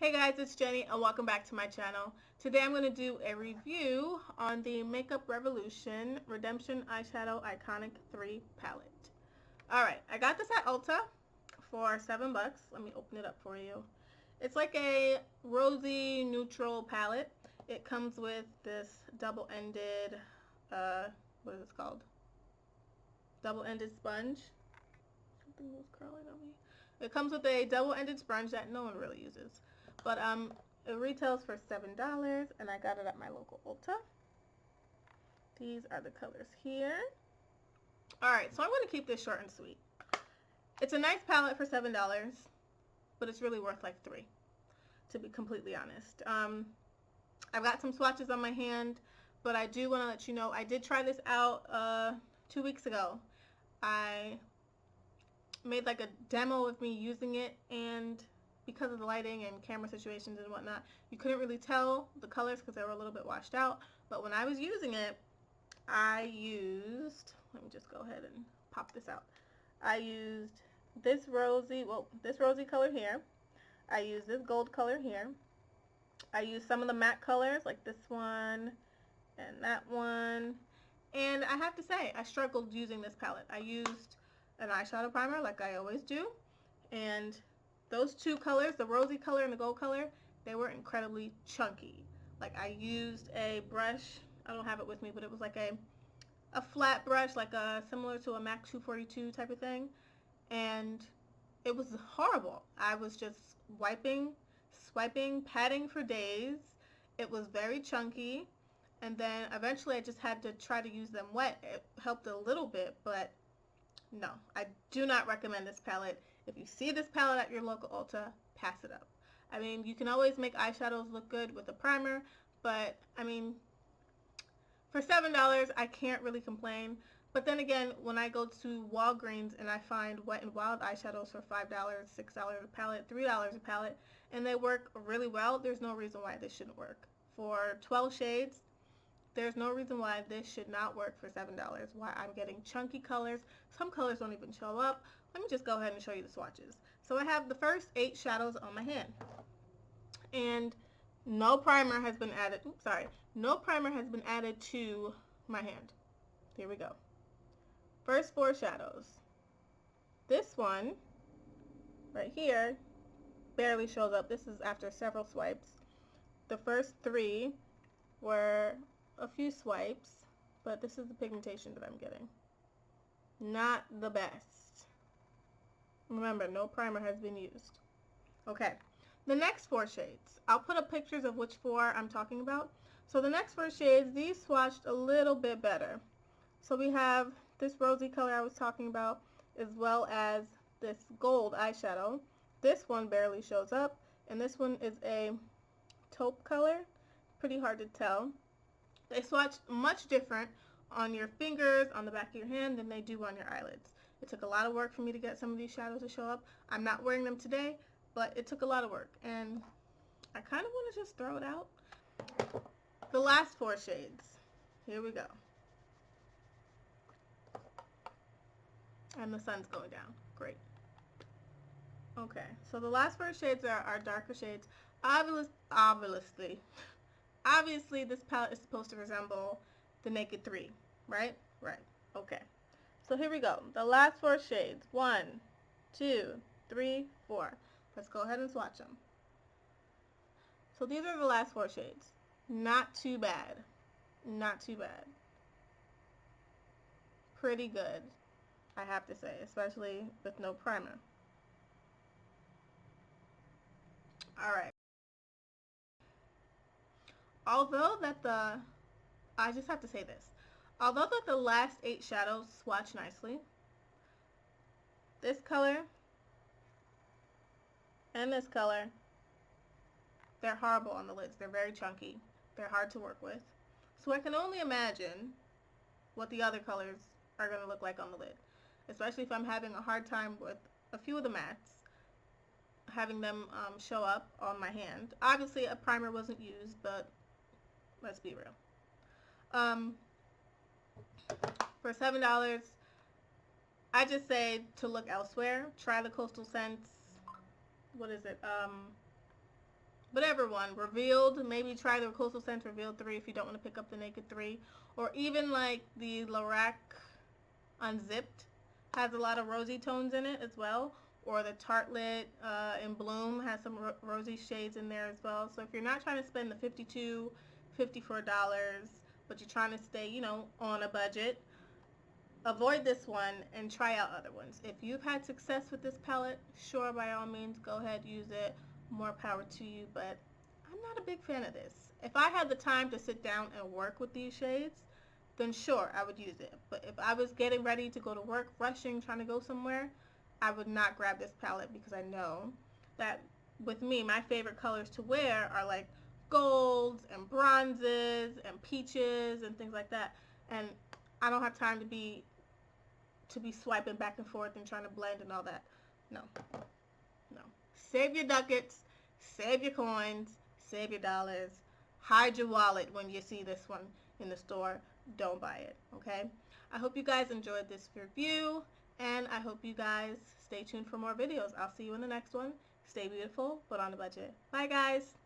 Hey guys, it's Jenny and welcome back to my channel. Today I'm going to do a review on the Makeup Revolution Redemption Eyeshadow Iconic 3 palette. Alright, I got this at Ulta for $7. Let me open it up for you. It's like a rosy neutral palette. It comes with this double-ended, what is this called? Double-ended sponge. Something was curling on me. It comes with a double-ended sponge that no one really uses. But it retails for $7 and I got it at my local Ulta. These are the colors here. Alright, so I'm going to keep this short and sweet. It's a nice palette for $7, but it's really worth like $3, to be completely honest. I've got some swatches on my hand, but I do want to let you know I did try this out 2 weeks ago. I made like a demo of me using it, and because of the lighting and camera situations and whatnot, you couldn't really tell the colors because they were a little bit washed out. But when I was using it, I used, let me just go ahead and pop this out. I used this rosy color here. I used this gold color here. I used some of the matte colors like this one and that one. And I have to say, I struggled using this palette. I used an eyeshadow primer like I always do, and those two colors, the rosy color and the gold color, they were incredibly chunky. Like I used a brush, I don't have it with me, but it was like a flat brush, like similar to a MAC 242 type of thing, and it was horrible. I was just wiping, swiping, patting for days. It was very chunky, and then eventually I just had to try to use them wet. It helped a little bit, but no, I do not recommend this palette. If you see this palette at your local Ulta, pass it up. I mean, you can always make eyeshadows look good with a primer, but I mean, for $7, I can't really complain. But then again, when I go to Walgreens and I find Wet n Wild eyeshadows for $5, $6 a palette, $3 a palette, and they work really well, there's no reason why this shouldn't work. For 12 shades, there's no reason why this should not work for $7. Why I'm getting chunky colors. Some colors don't even show up. Let me just go ahead and show you the swatches. So I have the first 8 shadows on my hand. And no primer has been added. Oops, sorry. No primer has been added to my hand. Here we go. First 4 shadows. This one right here barely shows up. This is after several swipes. The first 3 were a few swipes, but this is the pigmentation that I'm getting. Not the best. Remember, no primer has been used. Okay, the next 4 shades. I'll put up pictures of which 4 I'm talking about. So the next 4 shades, these swatched a little bit better. So we have this rosy color I was talking about, as well as this gold eyeshadow. This one barely shows up, and this one is a taupe color. Pretty hard to tell. They swatch much different on your fingers, on the back of your hand, than they do on your eyelids. It took a lot of work for me to get some of these shadows to show up. I'm not wearing them today, but it took a lot of work, and I kind of want to just throw it out. The last 4 shades. Here we go. And the sun's going down. Great. Okay, so the last 4 shades are darker shades. Obviously, this palette is supposed to resemble the Naked 3, right? Right. Okay. So here we go. The last 4 shades. 1, 2, 3, 4. Let's go ahead and swatch them. So these are the last 4 shades. Not too bad. Not too bad. Pretty good, I have to say, especially with no primer. Alright. Although that I just have to say this. Although that the last 8 shadows swatch nicely, this color and this color, they're horrible on the lids. They're very chunky. They're hard to work with. So I can only imagine what the other colors are going to look like on the lid, especially if I'm having a hard time with a few of the mattes, having them show up on my hand. Obviously, a primer wasn't used, but let's be real. For $7, I just say to look elsewhere. Try the Coastal Scents. What is it? whatever one, Revealed, maybe try the Coastal Scents Revealed 3 if you don't want to pick up the Naked 3, or even like the Lorac Unzipped has a lot of rosy tones in it as well, or the Tartelette in Bloom has some rosy shades in there as well. So if you're not trying to spend the $52, $54, but you're trying to stay, you know, on a budget, avoid this one and try out other ones. If you've had success with this palette, sure, by all means, go ahead, use it. More power to you, but I'm not a big fan of this. If I had the time to sit down and work with these shades, then sure, I would use it. But if I was getting ready to go to work, rushing, trying to go somewhere, I would not grab this palette because I know that with me, my favorite colors to wear are like golds and bronzes and peaches and things like that. And I don't have time to be swiping back and forth and trying to blend and all that. No. No. Save your ducats, save your coins, save your dollars. Hide your wallet when you see this one in the store. Don't buy it, okay? I hope you guys enjoyed this review, and I hope you guys stay tuned for more videos. I'll see you in the next one. Stay beautiful, but on a budget. Bye, guys.